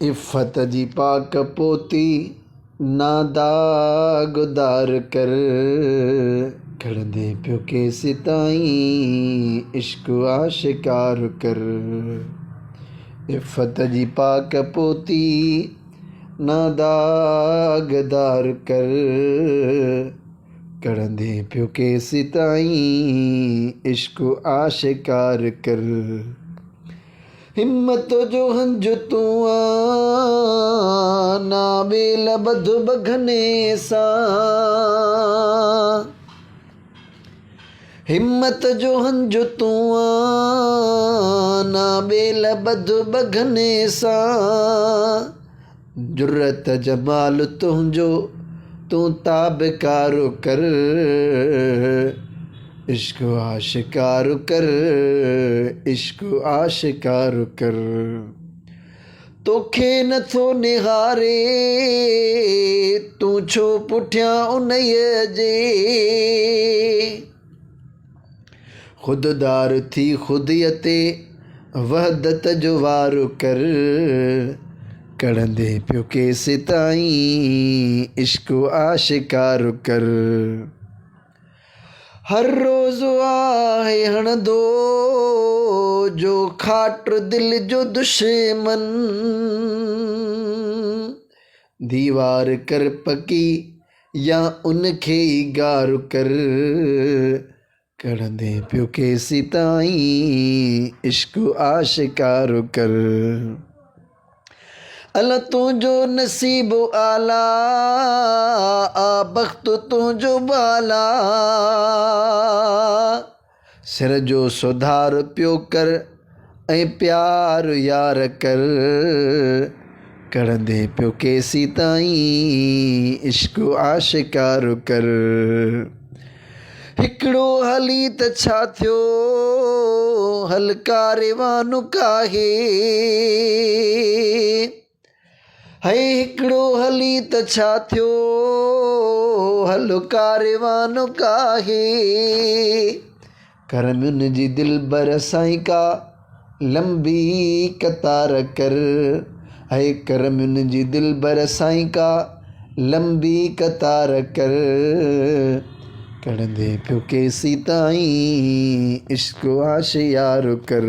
इफ़त जी पाक पोती ना दागदार कर खड़ंदे पियो केसि ताईं इश्क आशिकार कर। इफ़त जी पाक पोती ना दागदार कर खड़ंदे पियो केसि ताईं इश्क आशिकार कर। हिम्मत जो हंज तू ना बेल बध बघने सा। हिम्मत जो हंज तू ना बेल बध बघने सा। जुर्रत जमाल तुंहिंजो तू ताबकार कर इश्क आशिकार कर इश्क आशिकार कर। तोखे नथो निहारे तू छो पुठियां उन्हीअ जे। ख़ुददार थी ख़ुदीअ ते वहदत जो वार कर कढ़ंदे पियो केसि ताईं इश्क आशिकार कर। हर रोज़ आहे हणंदो जो खाट दिल जो दुश्मन। दीवार कर पकी या उनखे ई गार कर कढ़ंदे पियो केसि ताईं इश्क आशिकार कर। अला तुंहिंजो नसीब आला आ बख़्त तुंहिंजो बाला। सिर जो सुधार पियो कर ऐं प्यार यार कर कढ़ंदे पियो केसि ताईं इश्क आशिकार कर। हिकिड़ो हली त छा थियो हल कारवान काहे। है हिकिड़ो हली त छा थियो हल कारवान काहे। करमुनि जी दिलबर साईं का लंबी कतार कर। है करमुनि जी दिलबर साईं का लंबी कतार कर कढ़ंदे पियो केसि ताईं इश्क आशिकार कर।